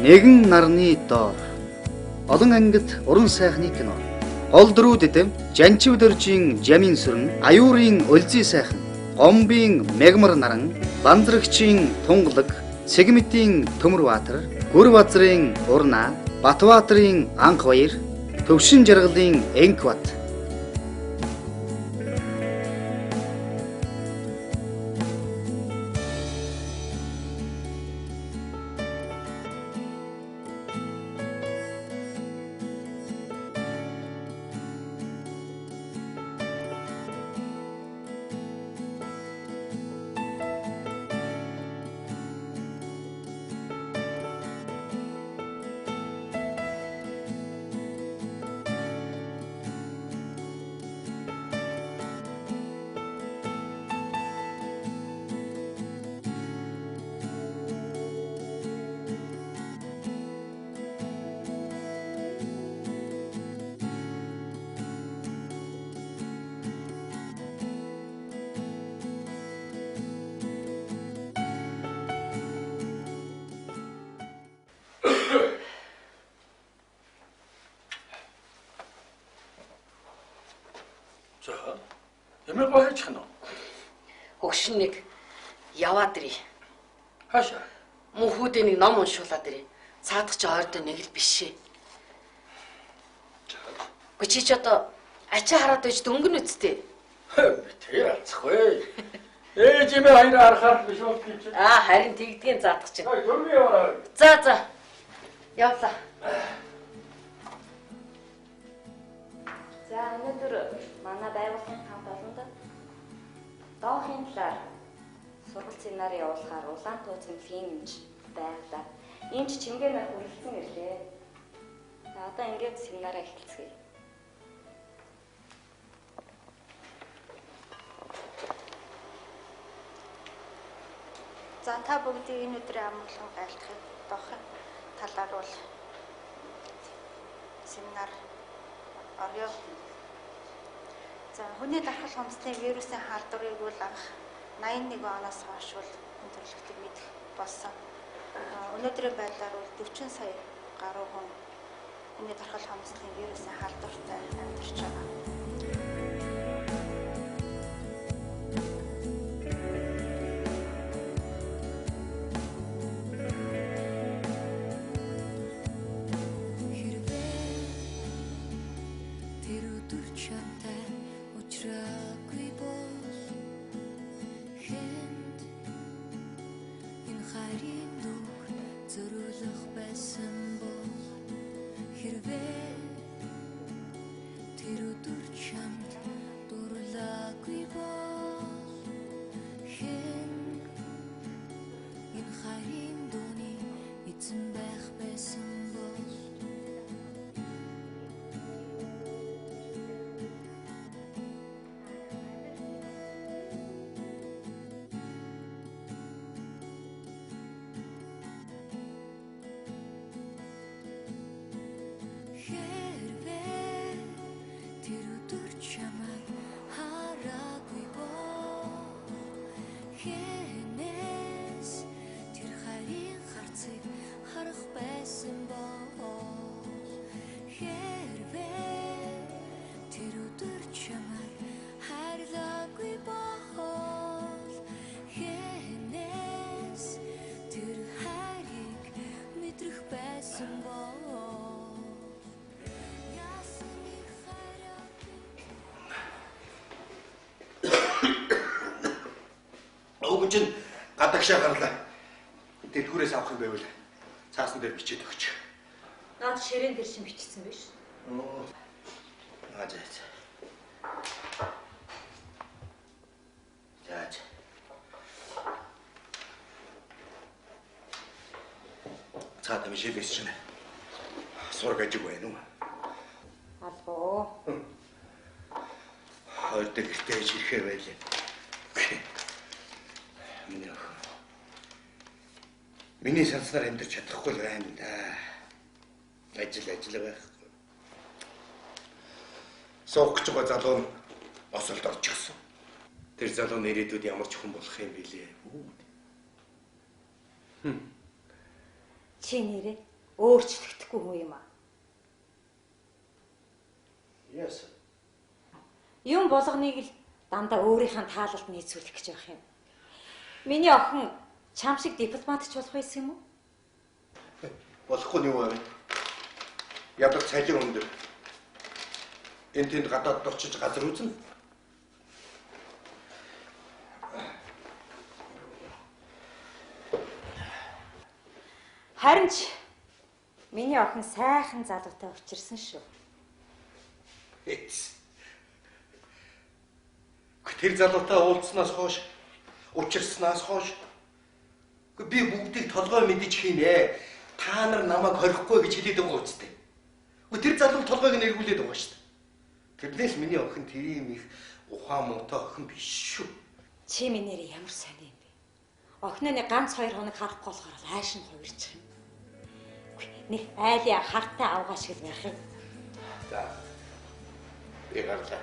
Нэгэн нарны доор олон ангит уран сайхны кино. Гол дөрүү дэдэм Жанчив дөржийн Жамин сүрэн, Аюурын Өлзий сайхан, Гомбын Мегмар наран, Бандрагчийн Тунгалаг, Сегмитийн Төмөрбаатар, Гүрбазрын Урнаа, Батбаатарын Анх баяр, Төвшин жаргалын Энкбат. За, ямар гоё хайчих нь. Хөгшин нэг яваад ирээ. Хаашаа? Мөнхүүдээ нэг ном уншуулаад ирээ. Цаадах чи ойрдоо нэг л биш ээ. Гэхдээ чи ч одоо ачаа хараад байж дөнгөн үсттэй. Тэр алцхгүй. Ээж имээ хоёр харахаар биш бол гэж. Харин тэгдгийн заадах чинь. Дөрмийн яваа. За. Явлаа. За өнөөдөр манай байгууллагын хамт олондоо доохын талаар сургалт семинар явуулахаар Улаантуу цэмлэгийн эмч байгалаа. Эмч Чимгээ нар хүрэлцэн ирлээ. За одоо ингээд семинараа эхэлцгээе. За та бүгдийг энэ өдрийн амгалан гайлтахыг доохын талаар бол семинар орё. За хүний дархал хомсны вирусын халдварыг бол анх 81 оноос хойш бол энэ төрөлхтөг мэдэх болсон. Өнөөдрийн байдлаар бол 40 сая гаруй хүн хүний дархал хомсны вирусын халдвартай амьдарч байгаа. Чин гадагшаа гарлаа. Дэлгүүрээс авах юм байвал цаасан дээр бичээд өгч. Наад ширээн дээр шин бичсэн биш. Ажаач. Жаач. Цаатаа мишээс чинь сургаж байна уу? Албоо. Хоёр дэгэртэй ирэхээ байлаа. Миний санснаар амьдарч чадахгүй л байна да. Ажил байхгүй. Суух гэж байгаа залуу нь осолд орчихсон. Тэр залуу нэрээдүүд ямар ч хүн болох юм бэлээ. Чи нэрээ өөрчлөгдөхгүй хүн юм аа. Яасан? Юм болгоныг л дандаа өөрийнхөө таалалд нийцүүлэх гэж байх юм. Миний охин чам шиг дипломат ч болох байсан юм уу? Болохгүй нь юу вэ? Ядаг цалин өндөр. Энд тэнд гадаад очиж газар үзнэ. Харин ч миний охин сайхан залуутай учирсан шүү. Тэр залуутай уулзснаас хойш, учирснаас хойш би бүгдийг толгой мэдэж хийнэ. Та нар намайг хорихгүй гэж хэлээд байгаа үстэй. Тэр залуу толгойг нь эргүүлээд байгаа шүү дээ. Тэрнээс миний охин тийм их ухаан муутай охин биш шүү. Чи минийрээ ямар сони юм бэ? Охиноны ганц 2 хоног харахгүй болохоор хайш нь хувирчих юм. Нэг айлын хартай авгаа шиг байх юм. За. Би гарлаа.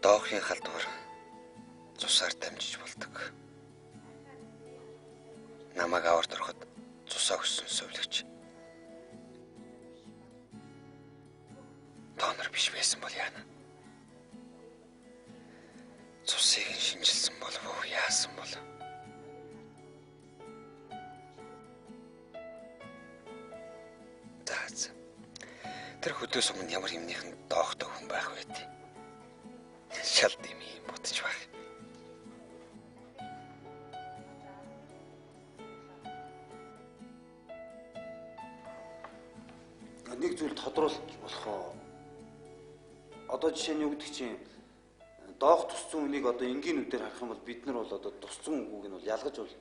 Доохын халдвар цусаар дамжиж болдог. Намайг аварт ороход цусаа өссөн сувлагч. Донор биш байсан бол яана. Цусыг нь шинжилсэн болов уу, яасан бол. Таац. Тэр хөдөөс өмнө ямар юмныхан доохтой хүн байх вэ? Шал дими ботч байх. Нэг зүйл тодруулж болохоо. Одоо жишээ нь юу гэдэг чинь доох тусцсан үнийг одоо энгийн үдээр харах юм бол бид нар бол одоо тусцсан үгүйг нь бол ялгаж бол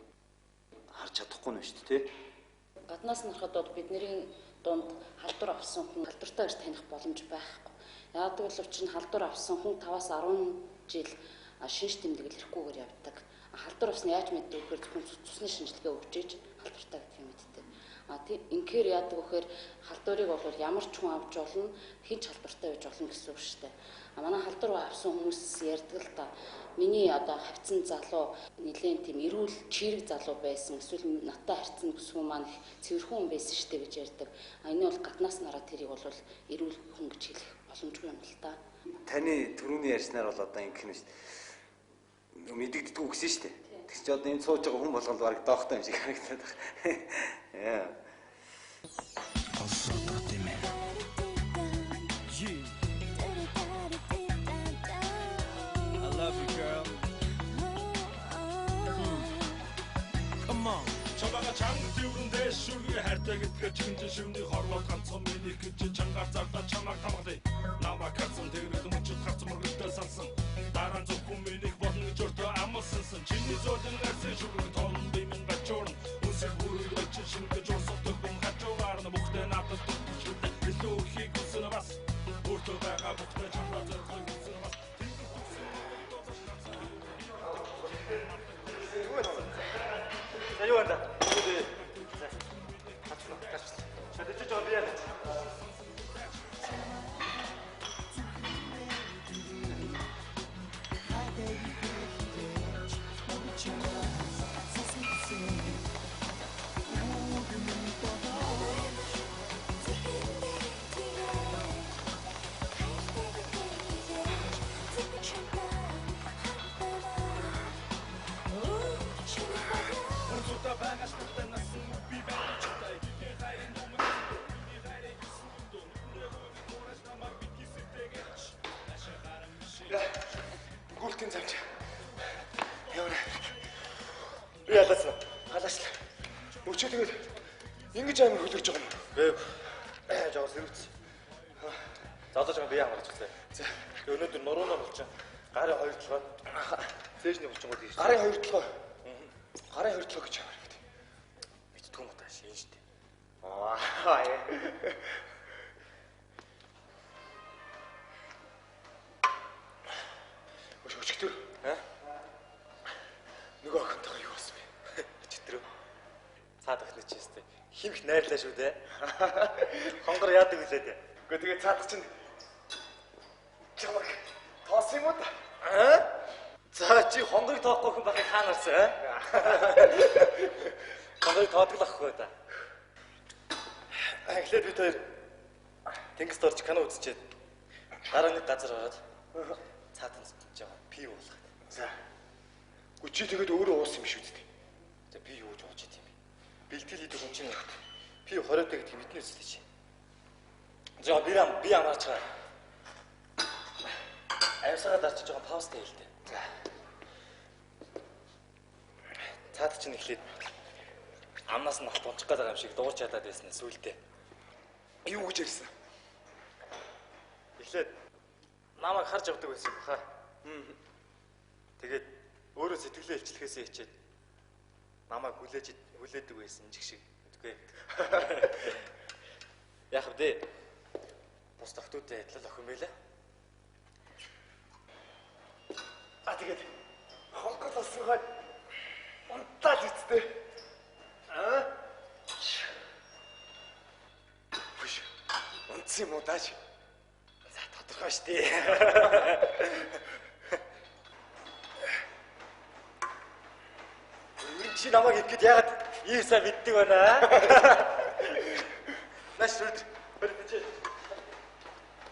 харж чадахгүй нь шүү дээ, тэ? Гаднаас нь харахад бол бидний дунд халдвар авсан хүн халдвартай гэж таних боломж байхгүй. Яагаад гэвэл учир нь халдвар авсан хүн 5-аас 10 жил шинж тэмдэглэл хэрэггүйгээр явдаг. Халдвар авсан яаж мэддэг вэ гэхээр цусны шинжилгээ өгч ийж халдвартай гэдгийг мэддэг. Тийм инхээр яадаг вэхээр халдварыг бол ямар ч хүн авч болно, хинч халдвартай байж болно гэсэн үг шүү дээ. Манай халдвар авсан хүмүүс ярьдаг л та. Миний одоо хавцсан залуу нэлээд тийм эрүүл чирэг залуу байсан. Эсвэл надтай харьцсан бүсгүй маань их цэвэрхэн хүн байсан шүү дээ гэж ярьдаг. Энэ бол гаднаас нараа тэрийг бол эрүүл хүн гэж хэлэх боломжгүй юм л та. Таны түрүүний ярьснаар бол одоо ингэх нь шүү дээ. Мэдэгддэг үгсэн шүү дээ. Тэг чи одоо энэ сууж байгаа хүн болгонд бараг доохтой юм шиг харагдаад байна. Яа. I love you, girl. Come on. Чамага чанга дүүрэндээ шүргээ хайртай гэдгээ чихэнжин шивний хорлоод ганцхан миний гэж чангаар зардаа чамаг тамгалыг намайг харсан тэрэг мөчөд харсан мөргөлтөө салсан дараа нь зөвхөн миний болно гэж өртөө амлсан чиний зөөлөн арсын шүрэг тоон бимэн бачуурн үсэг бүрийг очиж шингэж урсгалдаг хүн хажуугаар нь бүхтэй надад төгчөд илүү ихийг үсэн бас өөртөө байгаа бүхтэй чамаа зорхой үсэн бас Юу байна? Шадэжж байгаа яа. Гүлтэн замч. Явна. Ялаасан. Галаачлаа. Өчөө тэгээд ингэж амир хөлөгж байгаа юм. Жаа сэрвц. Заодож байгаа би ямар ажиллаа. За. Өнөөдөр нуруунаа болчихоо. Гарын хоёр толгой. Цээжний булчингууд хийж. Гарын хоёр толгой. Гарын хоёр толгой гэж ямар гэдэг. Мэдтгүй юм уу тааш энэ штэ. Аа яа. Өчтөр. Нөгөө охинтойгоо юу болсон бэ? Өчтөр. Цаад охин ч юм. Химх найрлаа шүү дээ. Хонгор яадаг үлээ дээ. Гэхдээ тэгээ цаадах чинь чамаг тоос юм уу та? За чи хонгорыг тоохгүй хүн байхыг хаана харсан аа? Хонгорыг тоодог л ахгүй да. Эхлээд бид хоёр тэнгис дорж кино үзчихэд дараа нэг газар ороод цаатан зүтж байгаа. Пи уулгаад. За. Чи тэгээд өөрөө уусан юм шүү дээ. За би юу гэж ууж идэв юм бэ? Бэлтгэл хийдэг хүн чинь пи 20 гэдэг бидний үстэй чи. За би амарч байгаа. Амьсгаа дарчиж байгаа паустай хэлдэг. За. Цаад чинь эхлээд амнаас нь алт унчих гэдэг юм шиг дуурч ядаад байсан сүултээ. Юу гэж ярьсан? Эхлээд намайг харж явдаг байсан юм хаа. Тэгээд өөрөө сэтгэлээ илчлэхээсээ хичээд намайг хүлээдэг байсан жиг шиг үгүй. Яг хэвдээ бус тогтуудтай адилхан охин байлаа. Тэгээд хонгор болсонхой унтаал үсттэй. Бүш. Унтсан юм уу тааш? За тодорхой штий. Чи намайг ихэд яагаад ийм сайн мэддэг байна аа? Маш өдөр. Бэлдэж.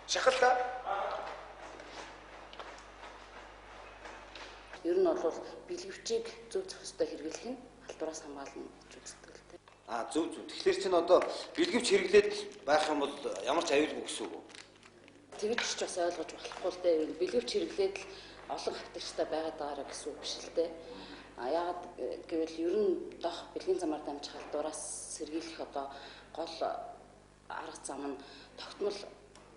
Шахалта. Ер нь бол бэлгэвчийг зөв зөвхөстэй хэрэглэх нь халдвараас хамгаална гэж үздэг л дээ. Зөв. Тэгэхээр чинь одоо бэлгэвч хэрэглээд байх юм бол ямар ч аюулгүй гэсэн үг үү? Тэгж ч бас ойлгож болохгүй л дээ. Бэлгэвч хэрэглээд л олон хавтагчтай байгаад байгаараа гэсэн үг биш л дээ. Яагаад гэвэл ер нь дох бэлгийн замаар дамжих халдвараас сэргийлэх одоо гол арга зам нь тогтмол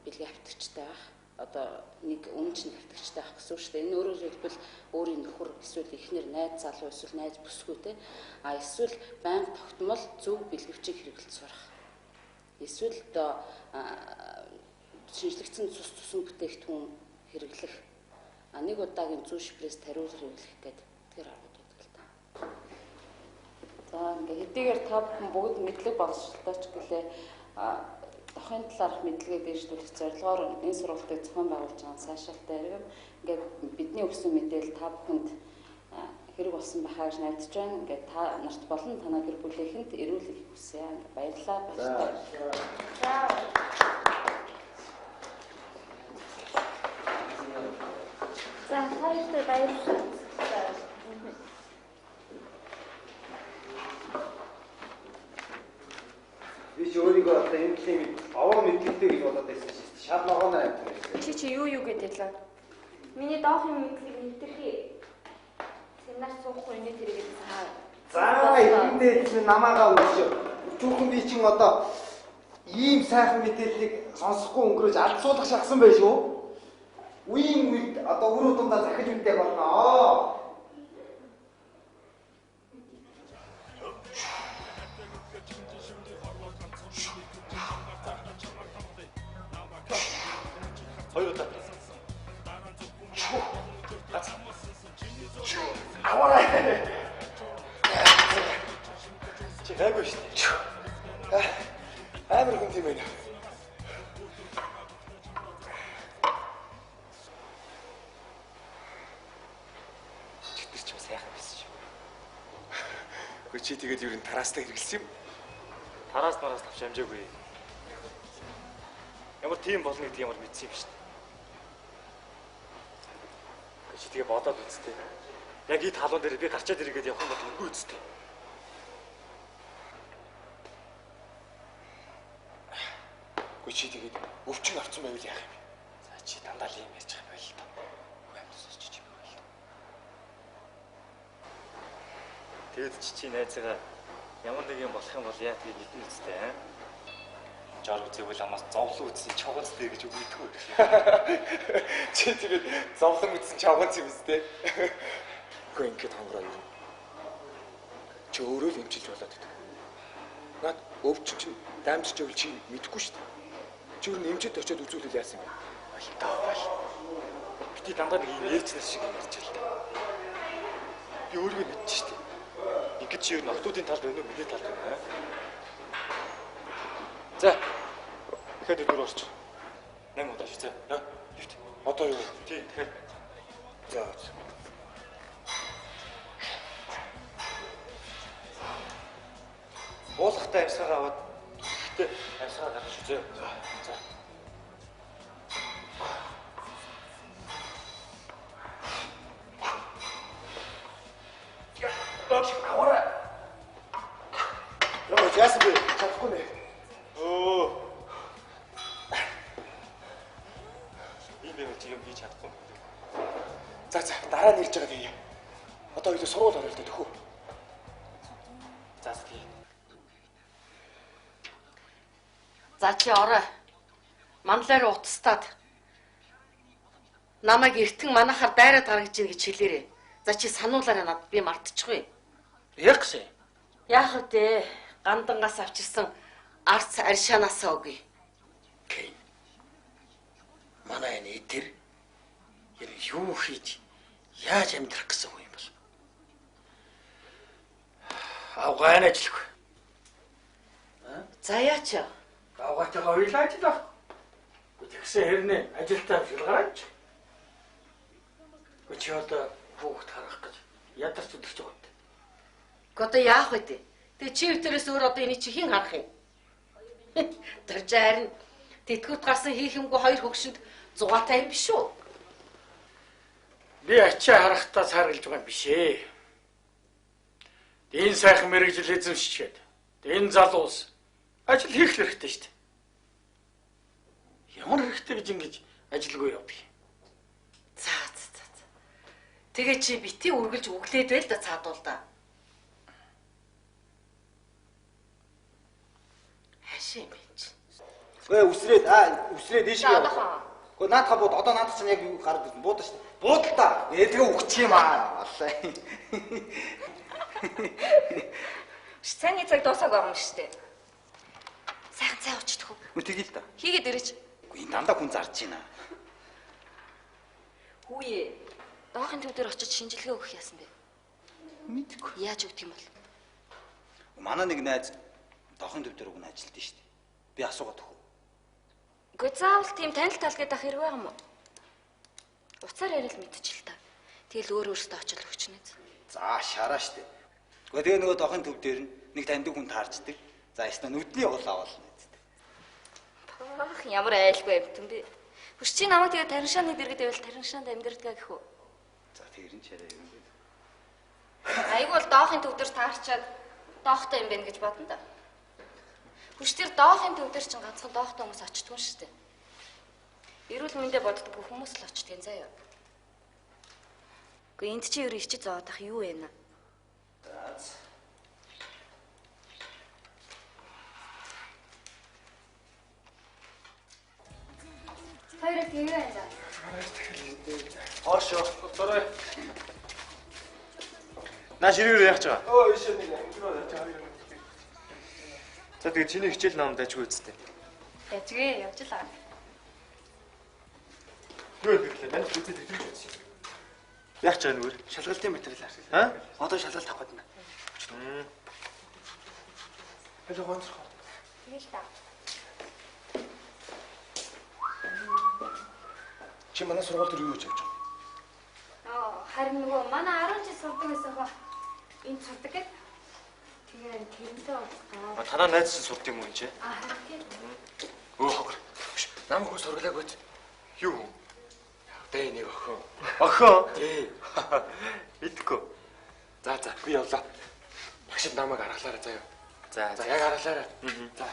бэлгийн хавтагчтай байх. Одоо нэг өмнөч нэг хавтагчтай байх гэсэн үг шүү дээ. Энэ өөрөөр хэлбэл өөрийн нөхөр эсвэл эхнэр, найз залуу эсвэл найз бүсгүй те. Эсвэл байнга тогтмол зөв бэлгэвчийг хэрэглэж сурах. Эсвэл одоо шинжлэгдсэн цус цусан бүтээгдэхүүн хэрэглэх. Нэг удаагийн зүү шипресс тариулах хэрэглэх гэдэг тэр аргууд байдаг л та. За ингээ хэдийгээр та бүхэн бүгд мэдлэг боловсролтой ч гэлээ дохын талаарх мэдлэгээ дэвшүүлэх зорилгоор энэ сургалтыг зохион байгуулж байгаа сайшаалтай иргэв. Ингээ бидний өгсөн мэдээлэл та бүхэнд хэрэг болсон байхаа гэж найдаж байна. Ингээ та нарт болон танай гэр бүлийнхэнд эрүүлэх хүсье. Ингээ баярлалаа. За хоёртой баярлалаа. Би ч өөрийгөө одоо энэ тийм овоо мэдлэгтэй гэж бодоод байсан шүү дээ. Шал ногооноо амт байсан. Чи юу гэдэлээ? Миний доохын мэдлэг нэвтрхий. Семинар суухгүй энэ тэрэг цаа. За эндээ чинь намаагаа үлч. Түүхэн би чинь одоо ийм сайхан мэдээллийг сонсохгүй өнгөрөөж алдсуулах шахсан байж шүү. Үеийн үед одоо өрөө дундаа захиж мэдээ болно. Хоёр удаа. Аваа. Чи гайгүй шүү дээ. Амар хүн тийм байна. Чигтэр ч сайхан байсан шүү. Гэхдээ чи тэгээд юу н тараастай хэрэгэлсэн юм? Тараас нараас тавч амжаагүй. Ямар тийм болно гэдэг ямар мэдсэн юм шүү дээ. Чи тэгээ бодоод үзтээ. Яг ий талуун дээр би гарчаад ирэгээд явах юм бол үгүй үзтээ. Гэхдээ чи тэгээд өвчин авсан байвал яах юм бэ? За чи дандаа л юм ярьж байгаа байл та. Үгүй юм сонсч юм байл. Тэгэд чи найзгаа ямар нэг юм болох юм бол яа тэгээ мэдэн үстэй аа. Жар үзээвэл амаас зовлон үзсэн чавгац дээр гэж үгүйдгүй. Чи тэгээд зовлон үтсэн чавгац юм үстэй. Гэхдээ ингээд хонгороо юу? Чи өөрөө л эмчилж болоод идэв. Наад өвч чинь даамжиж өгөл чи мэдэхгүй шүү дээ. Чи юу нэмчэд очиод үзүүлэл яасан юм. Бити дандаа нэг юм ярьцнаас шиг юм ярьж байна. Би өөрийгөө мэдчих шүү дээ. Ингээд чи юу н охтуудын талд өнөө миний талд байна. За. Дахиад өдөр орч. 8 удаа шүү. За. Лифт. Одоо юу? Тий. Тэгэхээр. За. Уулахтай амьсгаа аваад гэтээ амьсгаа гаргаж үзье. За. Аваарай. Яасан бэ? Чадахгүй нэ. Би чи юм хийж чадахгүй. За дараа нь ирж байгаа тийм. Одоо илүү сургууль орё л дээ төхөө. За тий. За чи орой. Манлаар утастаад намайг эртэн манахаар дайраад гаргаж ийн гэж хэлээрээ. За чи сануулаарай надад би мартчихгүй. Яг гэсэн. Яах вэ? Гандангаас авчирсан арц аршаанаасаа өгье. Окей. Манай энэ тэр юу хийж яаж амьдрах гэсэн юм бол. Авгаан ажиллах. За яач. Авгаатайгаа уйлаа ажиллах. Тэгсэн хэрнээ ажилтаа шилгараач. Чи одоо хүүхд харах гэж ядарч өдөрч байгаа юм. Одоо яах вэ? Тэгээ чи өвтөрөөс өөр одоо энийг чи хэн харах юм? Тэрж харин тэтгэвт гарсан хийх юмгүй хоёр хөгшөнд зугаатай юм биш үү? Би ачаа харахтаа саргалж байгаа юм биш ээ. Энэ сайхан мэрэгжил эзэмшчихэд энэ залуус ажил хийх хэрэгтэй шүү дээ. Ямар хэрэгтэй гэж ингэж ажилгүй явдаг юм. За. Тэгээ чи бити үргэлж өглээд байл да цаадуул да. Хашаа юм чи. Үсрээд ийшээ яваа. Гэхдээ наад хабууд одоо наад чинь яг юу гараад ирсэн буудаа шүү дээ. Буудал та. Тэгээ өгчих юм аа. Аллаа. Цайны цаг дуусаагүй байгаа юм шүү дээ. Сайхан цай уучдах уу? Тэгээл та. Хийгээд ирээч. Үгүй энэ дандаа хүн зарж байна. Хүүе. Доохын төв дээр очиж шинжилгээ өгөх яасан бэ? Мэдгүй. Яаж өгдөг юм бол? Манай нэг найз доохын төв дээр өгнө ажилд нь шүү дээ. Би асуугаад өгөө. Гэхдээ заавал тийм танил талгээд ах хэрэг байгаа юм уу? Уцаар ярил мэдчихэл та. Тэгэл өөрөөсөө очил өгчнэ. За шараа шүү дээ. Гэхдээ тэгээ нөгөө доохын төв дээр нэг таньдаг хүн таарчдаг. За ястаа нүдний уул аваална гэдэг. Ах ямар айлгүй юм бэ? Хүч чи намайг тэгээ тариншааны дэргэд байвал тариншаанд амьдрдгаа гэх үү? За тэгэрэн чараа юм бэ. Айгүй бол доохын төв дээр таарчаад доохтой юм байна гэж бодно да. Хүч тэр доохын төв дээр чинь ганцхан доохтой хүмүүс очтгүй шүү дээ. Эрүүл мэндэ боддоггүй хүмүүс л очтгийн заяа. Гэхдээ энд чи ерөө ичиж зовоодах юу вэ нэ? За. Хоёроо тэгээ байна. Хоошо. Зураа. Наа ширээр яах гэж байгаа? Оо ийш нэг амтроо явж байгаа. За тэгээ чиний хичээл намд ажгүй үсттэй. Яжгээ явж лаа. Юу гэрлээ? Мань үзээд хэлж байсан. Яах гэж байгаа нүгэр? Шалгалтын материал харсан. Аа? Одоо шалгалт авах гэдэг нь. Хэлээ гонцох. Тэгэл та. Чи манай сургууль дээр юу хийж явж байгаа? Харин нөгөө манай 10 жил сурдаг байсан хоо. Энд сурдаг гэдэг. Тэгээ тэрнтэй уулзгаа. Танаа найз чинь сурд юм уу энэ? Тийм. Өө хогор. Намайг хүн сургалаа гот. Юу? Дээ нэг охин. Охин? Тий. Мэдгүй. За би явлаа. Багшид намайг аргалаарай заяа. За Яг аргалаарай. За.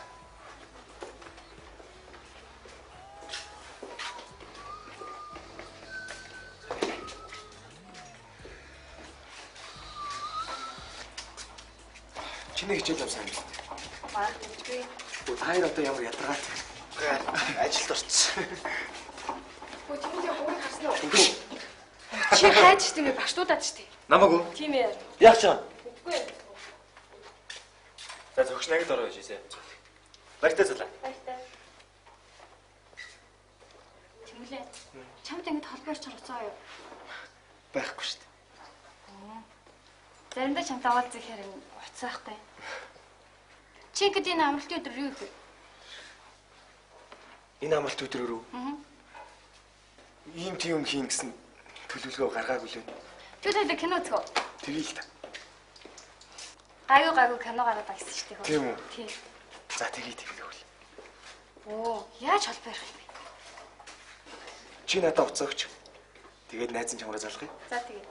Чиний хичээл явсан юм байна. Баах дэмжгүй. Хоёр одоо ямар ядаргаад. Ажилд орсон. Чи харсан уу? Чи хайж тийм ээ багшлуудаад штий. Намаагүй. Тийм ээ. Яах гэж байгаа? Үгүй. За зөв Огш нагд ороо шээсэ. Баяртай залаа. Баяртай. Тэмүүлээ. Чамд ингэж холбоорч харцгаа юу? Байхгүй шүү дээ. Заримдаа чамтай уулзах хэрэг уцаахгүй. Чи гэдэг энэ амралтын өдөр юу вэ? Энэ амралт өдрөөр үү? Ийм тийм юм хийн гэсэн төлөвлөгөө гаргаагүй лээ. Төлөвлөлөө кино үзэх үү? Тэгээ л та. Гайгүй кино гараад байгаа гэсэн шүү дээ. Тийм үү? Тийм. За тэгээ тэгвэл. Оо, яаж холбоорох юм бэ? Чи надад уцаа өгч. Тэгээд найз нь чамраа залгая. За тэгээ.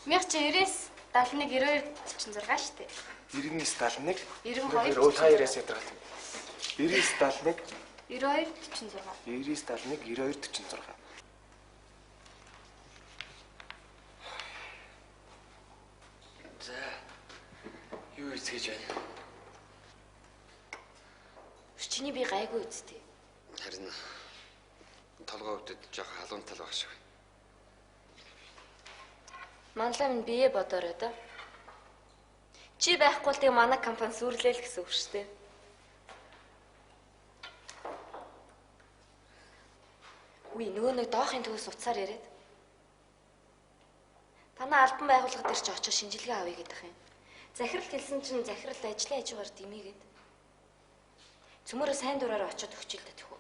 1990-с 71 92 46 шүү дээ. 99 71 92 Оо та яриас ядрал. 99 71 92 46. 99 71 92 46. За. Юу хийж байна? Чиний би гайгүй үсттэй. Харин толгой өвдөд жоох халуун тал баг шиг. Манлаа минь бие бодоорой да. Чи байхгүй л тэг манай компани сүрлээл гэсэн үг шүү дээ. Үгүй нөгөө нэг доохын төгс уцаар яриад. Танаа албан байгууллага дээр ч очиж шинжилгээ авъя гэдэг юм. Захиралт хэлсэн чинь захирал ажлын хажуугаар дэмийгээд. Цөмөрөө сайн дураараа очиод өгчилдэ тэхүү.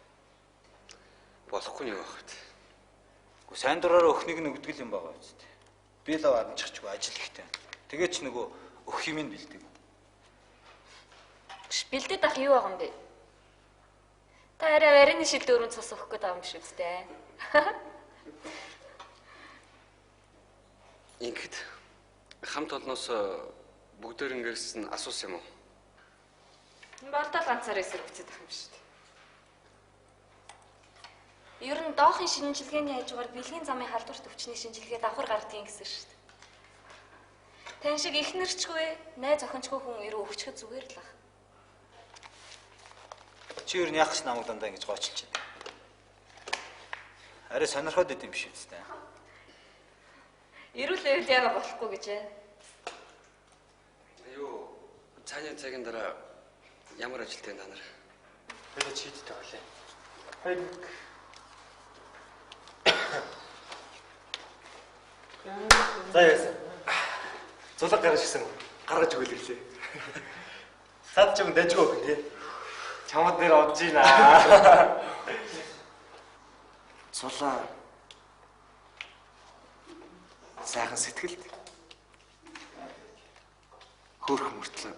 Болохгүй юм багт. Уу сайн дураараа өхнийг нөгдөг юм байгаа үстэй. Би л аваадчихгүй ажил ихтэй. Тэгээ ч нөгөө өх юм нь бэлдэг. Бэлдээд ах юу байгаа юм бэ? Та арай арийн шил дөрөв цус өгөх гээд байгаа юм шиг үстэй. Ингээд хамт олноос бүгдээр ингэсэн асуусан юм уу? Болдоо ганцаар эсрэг үцээд байгаа юм шүү дээ. Ер нь доохын шинжилгээний хажуугаар бэлгийн замын халдварт өвчний шинжилгээ давхар гардыг гэсэн шүү дээ. Тань шиг ихнэрчгүй, найз охинчгүй хүн ирүү өвчөхөд зүгээр л ах. Чи ер нь яах гэж намайг дандаа ингэж гоочилж байна. Арай сонирхоод идэв юм биш үстэй. Ирүүл байвал яага болохгүй гэж байна. Юу цааны цагийн дараа ямар ажилтай та нар? Бид чийдтэй болоо. Хайг. За яасан. Зулаг гараж гисэн гаргаж өгөл ирлээ. Цаад ч юм дайжгүй гэх тий. Чамд нэр одж ийна. Зулаа. Сайхан сэтгэлд. Хөөх мөртлөө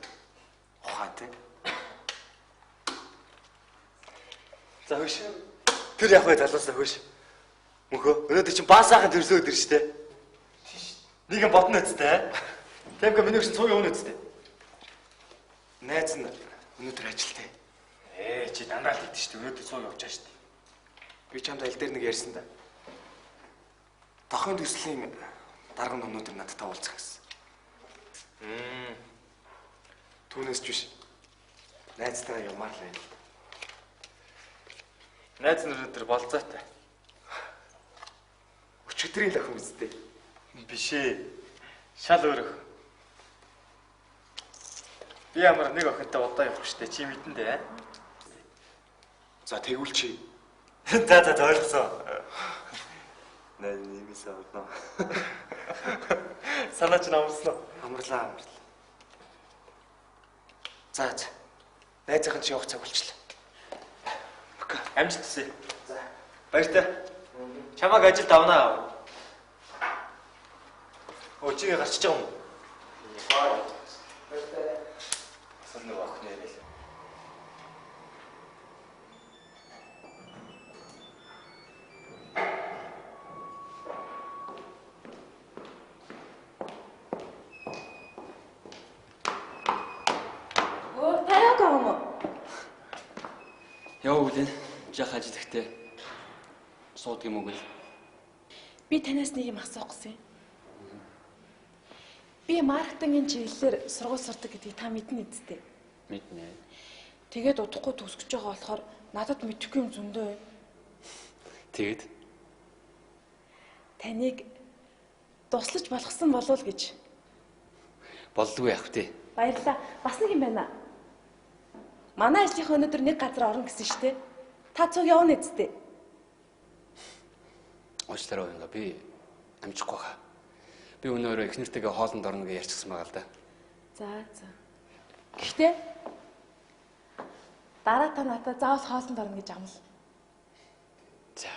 ухаантай. За хөөш. Тэр яг бай талаасаа хөөш. Мөхөө өнөөдөр чинь баасаахан төрсөө өдөр шүү дээ. Нэг юм бодно үсттэй. Тэмка миний өгсөн цуг явна үсттэй. Найз нь өнөөдөр ажилтай. Чи дандаа л хийдэж шүү дээ. Өнөөдөр цуг явж байгаа шүү дээ. Би чамд аль дээр нэг ярьсан да. Тохын төслийн дарга нь өнөөдөр надтай уулзах гэсэн. Түүнээс ч биш. Найзтайгаа явмаар л байна. Найз нь өнөөдөр болцоотой. Өчигдрийн охин үстэй. Биш ээ. Шал өөр охин. Би ямар нэг охинтой удаа явах штэ чи мэдэн дээ. За тэгвэл чи. За ойлгосон. Наа нэмээс авна. Санаач намарсан уу? Амарлаа. За. Найзынхан чи явах цаг болчихлоо. Амжилт хүсье. За. Баяртай. Чамайг ажилд авнаа. Оо чи гарчиж байгаа юм уу? Баяртай. Сонны охин ярил. Оо, таяа гоо. Яа үлэн жах ажил ихтэй. Суудаг юм уу гээл. Би танаас нэг юм асуух гэсэн. Би маркетингийн чиглэлээр сургууль сурдаг гэдгийг та мэднэ үсттэй. Мэднэ. Тэгээд удахгүй төгсөж байгаа болохоор надад мэдэхгүй юм зөндөө байна. Тэгээд Таныг дуслаж болгосон болов уу гэж. болдгүй явах тий. Баярлалаа. Бас нэг юм байна. Манай ажлынхаа өнөөдөр нэг газар орно гэсэн шүү дээ. Та цуг явна үсттэй. Уучлаарай байна. Би амжихгүй хаа. Би өнөөрөө их нэртэйгээ хоолнд орно гэж ярьчихсан байгаа л да. За. Гэхдээ дараа та надад заавал хоолнд орно гэж амлаа. За.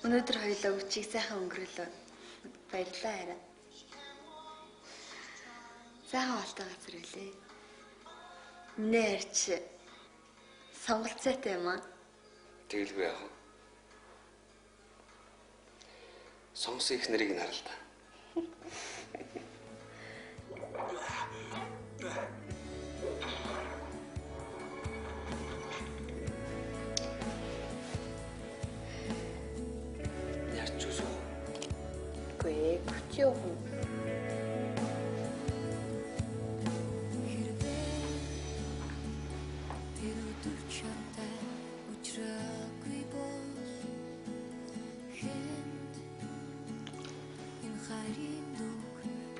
Өнөөдөр хоёулаа үчиг сайхан өнгөрөөлөө. Баярлалаа хараа. Сайхан болтой газар үлээ. Миний ярьч сонголцоотой юм аа. Тэгэлгүй яах вэ? Сонгосон их нэрийг нь харал та.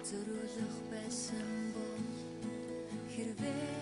Зориулах байсан бол хэрвээ